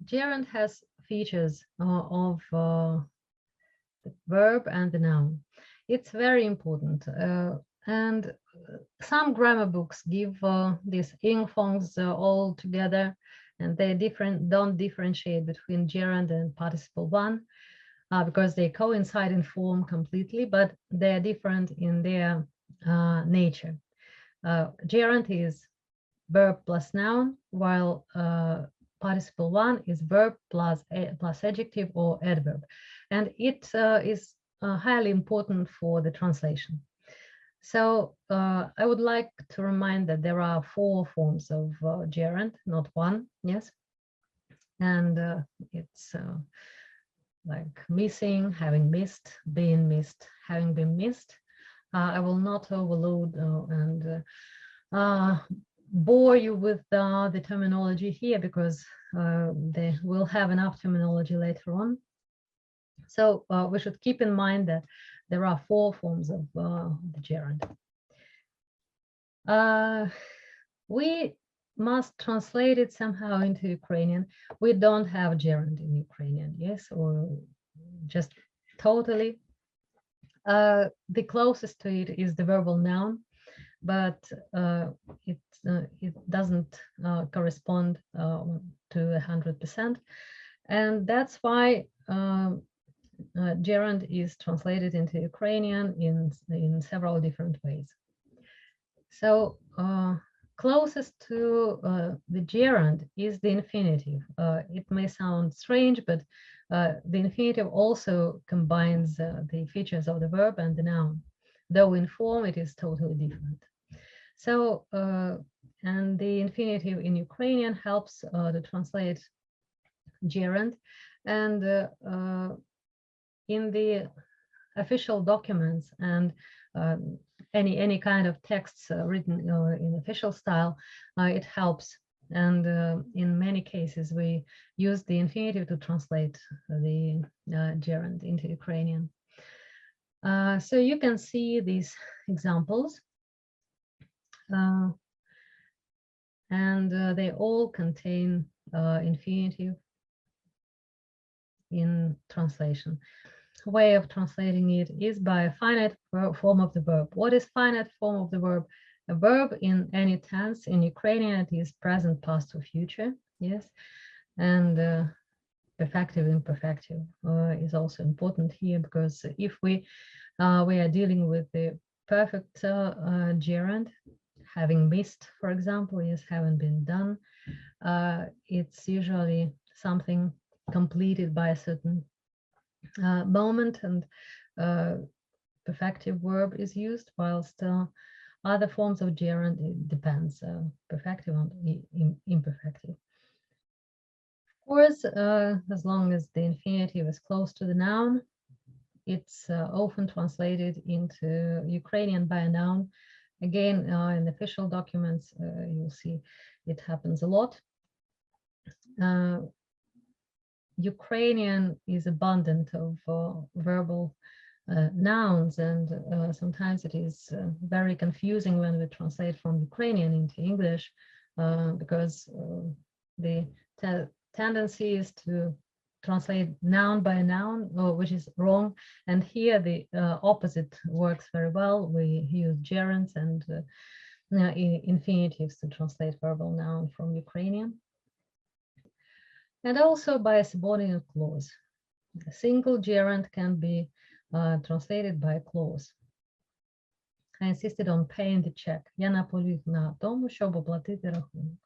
gerund has features of the verb and the noun. It's very important. And some grammar books give these ing forms all together, and they don't differentiate between gerund and participle one because they coincide in form completely, but they're different in their nature. Gerund is verb plus noun, while participle one is verb plus adjective or adverb, and it is highly important for the translation. So I would like to remind that there are 4 forms of gerund, not one. Yes, and it's like missing, having missed, being missed, having been missed. I will not overload and bore you with the terminology here because they will have enough terminology later on. So we should keep in mind that there are 4 forms of the gerund. We must translate it somehow into Ukrainian. We don't have gerund in Ukrainian, yes, or just totally. The closest to it is the verbal noun, but it doesn't correspond to 100%, and that's why gerund is translated into Ukrainian in several different ways. So closest to the gerund is the infinitive. It may sound strange, but the infinitive also combines the features of the verb and the noun, though in form it is totally different. So, and the infinitive in Ukrainian helps to translate gerund, and in the official documents and any kind of texts written in official style, it helps. And in many cases, we use the infinitive to translate the gerund into Ukrainian. So you can see these examples. And they all contain infinitive in translation. Way of translating it is by a finite form of the verb. What is finite form of the verb? A verb in any tense. In Ukrainian, it is present, past, or future. Yes, and perfective, imperfective is also important here, because if we are dealing with the perfect gerund, having missed, for example, yes, haven't been done, it's usually something completed by a certain moment, and perfective verb is used, whilst other forms of gerund, it depends, perfective and imperfective. Of course, as long as the infinitive is close to the noun, it's often translated into Ukrainian by a noun. Again, in official documents, you'll see it happens a lot. Ukrainian is abundant of verbal nouns, and sometimes it is very confusing when we translate from Ukrainian into English, because the tendency is to translate noun by noun, which is wrong, and here the opposite works very well. We use gerunds and infinitives to translate verbal noun from Ukrainian. And also by a subordinate clause. A single gerund can be translated by a clause. I insisted on paying the check. Я наполіг на тому, щоб оплатити рахунок.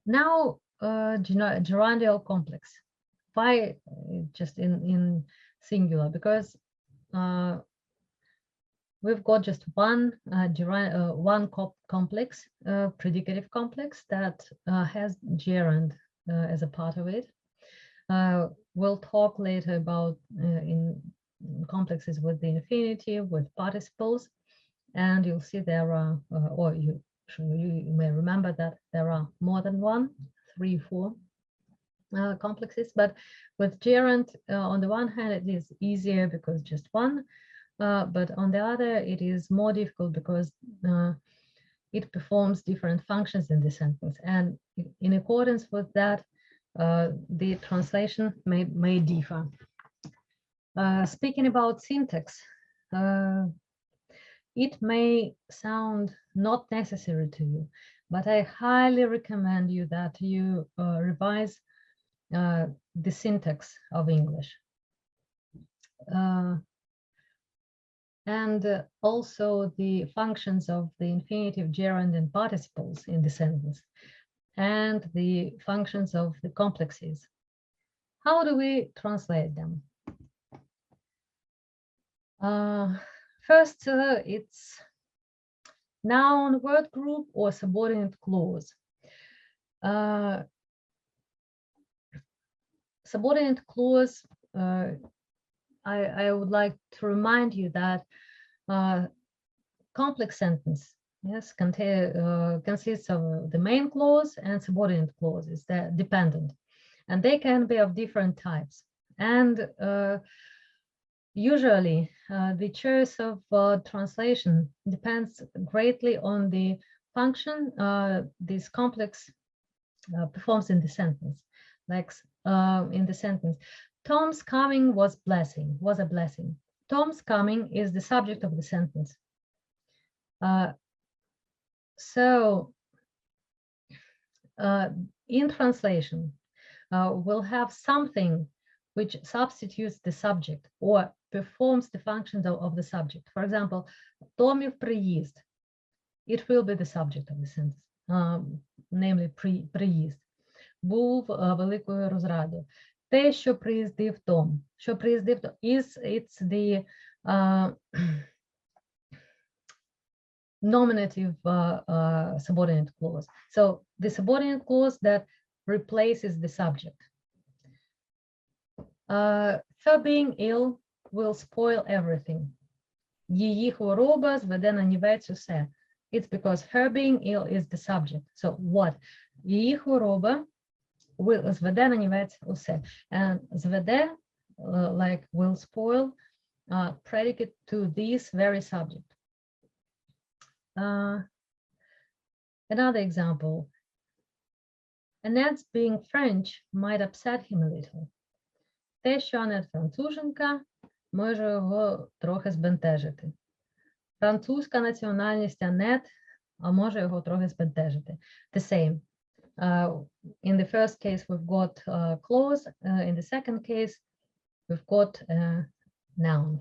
Now, gerundial complex. Why just in singular? Because we've got just one complex, predicative complex, that has gerund as a part of it. We'll talk later about in complexes with the infinitive, with participles, and you'll see there are, or you may remember that there are more than 1, 3, 4 complexes. But with gerund, on the one hand, it is easier because just one, but on the other, it is more difficult because it performs different functions in the sentence, and in accordance with that, the translation may differ. Speaking about syntax, it may sound not necessary to you, but I highly recommend you that you revise the syntax of English. And also the functions of the infinitive, gerund, and participles in the sentence, and the functions of the complexes. How do we translate them? First, it's noun, word group, or subordinate clause. Subordinate clause, I would like to remind you that complex sentence, yes, consists of the main clause and subordinate clauses that are dependent, and they can be of different types. And usually, the choice of translation depends greatly on the function this complex performs in the sentence. Like in the sentence, Tom's coming was a blessing. Tom's coming is the subject of the sentence. So in translation, we'll have something which substitutes the subject or performs the functions of the subject. For example, Томів приїзд. It will be the subject of the sentence, namely приїзд. Був великою розрадою. Те, що приїздив Том. Що приїздив Том it's the nominative subordinate clause. So the subordinate clause that replaces the subject. Her being ill will spoil everything. Її хвороба зведе на нівець усе. It's because her being ill is the subject. So what? Її хвороба зведе на нівець усе. And зведе, like will spoil, predicate to this very subject. Another example. Annette's being French might upset him a little. Те, що Анет француженка, може його трохи збентежити. Французька національність Анет, а може його трохи збентежити. The same. In the first case, we've got a clause. In the second case, we've got a noun.